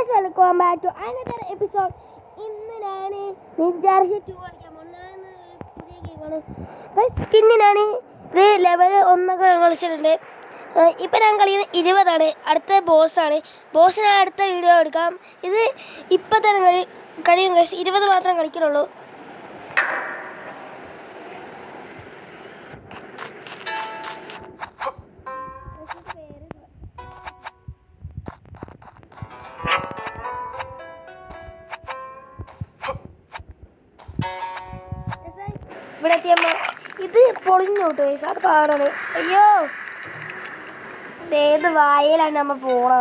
Guys welcome back to another episode. ഇന്ന് ഞാൻ നിഞ്ചാർഷ 2 കളിക്കാൻ പോകുന്ന പുതിയ ഗെയിമാണ് ഗൈസ്. പിന്നെ ഞാൻ ഇത് ലെവൽ 1 ഒക്കെ കളിച്ചിട്ടുണ്ട്. ഇപ്പം ഞാൻ കളിക്കുന്നത് 20ആണ്. അടുത്ത ബോസാണ്. ബോസിന് അടുത്ത വീഡിയോ എടുക്കാം. ഇത് ഇപ്പം തന്നെ കഴിയും ഗൈസ്. 20 മാത്രം കളിക്കുന്നുള്ളൂ. ഇവിടെ എത്തിയമ്മ ഇത് പൊളിഞ്ഞു കിട്ടും ഗൈസ്. അത് പാടാണ്. അയ്യോ ഏത് വായയിലാണ് നമ്മ പോണ.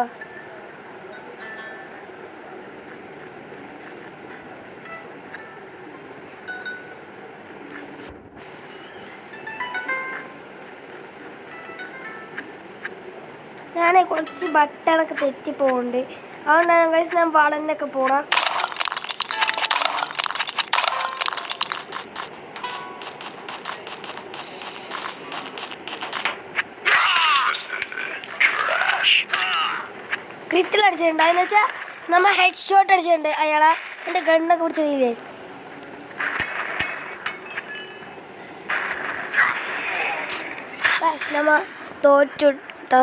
ഞാനേ കുറച്ച് ബട്ടണൊക്കെ തെറ്റി പോകുന്നുണ്ട്. അതുകൊണ്ടാണ് ഗൈസ് ഞാൻ വളനൊക്കെ പോണം. ക്രിറ്റിൽ അടിച്ചിട്ടുണ്ട്. അതെന്ന് വെച്ചാൽ നമ്മൾ ഹെഡ് ഷോട്ട് അടിച്ചിട്ടുണ്ട് അയാളെ. എൻ്റെ ഗണ്ണൊക്കെ പിടിച്ചില്ലേ. നമ്മ തോറ്റുട്ടോ.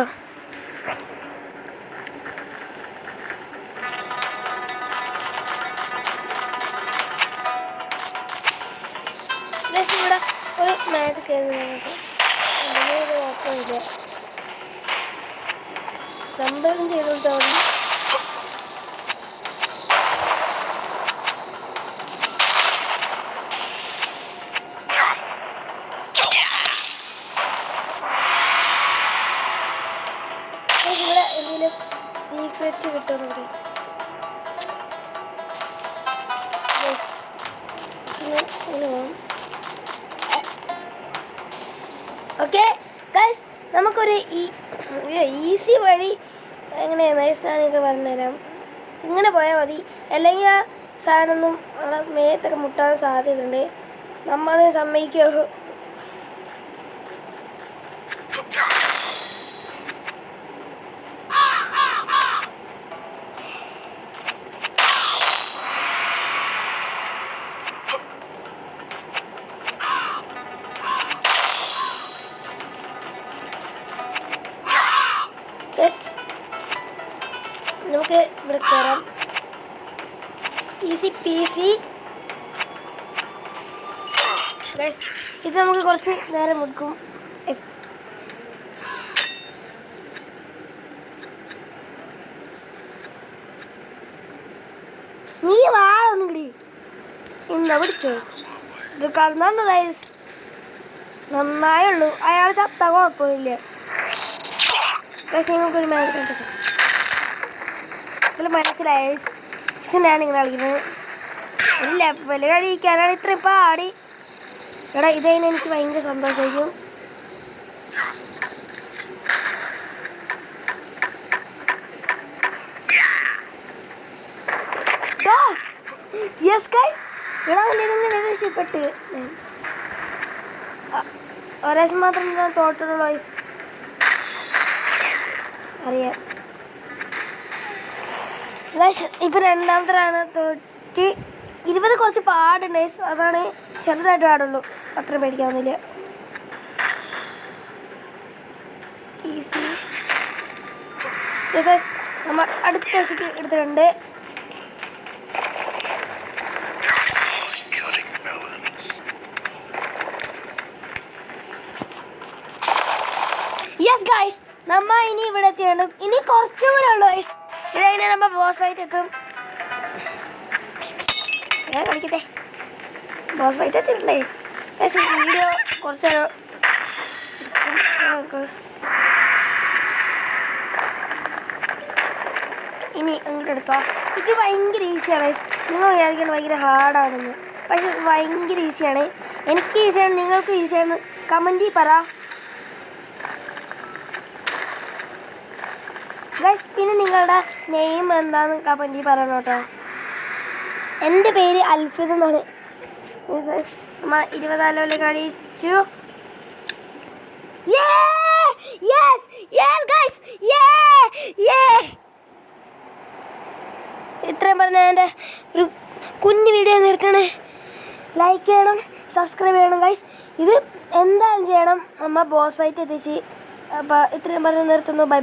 ഇവിടെ ഒരു മാച്ച് കയറുന്നില്ല. കുഴപ്പമില്ല. സംഭവം ചെയ്തു കൊടുത്താൽ ഇവിടെ എന്തെങ്കിലും സീക്രറ്റ് കിട്ടുമെന്ന് ഓക്കെ ഗൈസ്. നമുക്കൊരു ഈസി വഴി എങ്ങനെയാണ് ഗൈസ് ഞാനൊക്കെ പറഞ്ഞുതരാം. ഇങ്ങനെ പോയാൽ മതി. അല്ലെങ്കിൽ ആ സാധനമൊന്നും നമ്മളെ മേത്തൊക്കെ മുട്ടാൻ സാധ്യതയുണ്ട്. നമ്മളതിനെ സമ്മതിക്കുമോ? നമുക്ക് ഇവിടെ കയറാം. Easy peasy guys. ഇത് നമുക്ക് കുറച്ച് നേരം എടുക്കും. നീ വാളൊന്നും കിടി എന്താ പിടിച്ചോ. ഇത് കടന്നു ഗൈസ്. നന്നായുള്ളൂ. അയാൾ ചത്ത കുഴപ്പമില്ല ഗൈസ്. നിങ്ങൾക്കൊരു മാച്ച് ഇതിൽ മനസ്സിലായ ഇതിനാണ് ഇങ്ങനെ കളിക്കുന്നത്. ഒരു ലെവൽ കഴിക്കാനാണ് ഇത്രയും പാടി. എടാ ഇതതിന് എനിക്ക് ഭയങ്കര സന്തോഷമായിരിക്കും. Yes guys. എടാ ഇങ്ങനെ രക്ഷപ്പെട്ട് ഒരാഴ്ച മാത്രം ഞാൻ തോട്ടുള്ള വയസ്സ് അറിയാം ഗൈസ്. ഇപ്പം രണ്ടാമത്തെ ആണ് തോറ്റ്. 20 കുറച്ച് പാടുണ്ട് ഗൈസ്. അതാണ് ചെറുതായിട്ട് പാടുള്ളൂ. അത്ര പേടിക്കാവുന്നില്ല. Easy guys. നമ്മൾ അടുത്ത വെച്ചിട്ട് എടുത്തിട്ടുണ്ട്. Yes guys. നമ്മ ഇനി ഇവിടെ എത്തിയാണ്. ഇനി കുറച്ചും കൂടെ ഉള്ളൂ. ഇതതിനെ നമ്മൾ ബോസ് ഫൈറ്റ് എത്തും. കളിക്കട്ടെ. Boss fight എത്തിയിട്ടുണ്ടേ. വീഡിയോ കുറച്ച് ഇനി അങ്ങോട്ട് എടുത്തോ. ഇത് ഭയങ്കര ഈസിയാണ്. നിങ്ങൾ വിചാരിക്കുന്നത് ഭയങ്കര ഹാർഡാണെന്ന്. പക്ഷെ ഭയങ്കര ഈസിയാണ്. എനിക്ക് ഈസിയാണ്, നിങ്ങൾക്ക് ഈസിയാണ്. കമൻറ്റിൽ പറ ഗൈസ്. പിന്നെ നിങ്ങളുടെ നെയിം എന്താണെന്ന് കമൻറ്റിൽ പറയണം കേട്ടോ. എൻ്റെ പേര് അൽഫിദ് എന്നാണ്. 20 ലെവലിൽ കളിച്ചു. Yes, guys. Yeah. ഇത്രയും പറഞ്ഞ എൻ്റെ ഒരു കുഞ്ഞു വീഡിയോ നിർത്തണേ. ലൈക്ക് ചെയ്യണം, സബ്സ്ക്രൈബ് ചെയ്യണം ഗൈസ്. ഇത് എന്തായാലും ചെയ്യണം. നമ്മൾ ബോസ് ഫൈറ്റ് എത്തിച്ച്. അപ്പോൾ ഇത്രയും പറഞ്ഞ് നിർത്തുന്നു. ബൈ.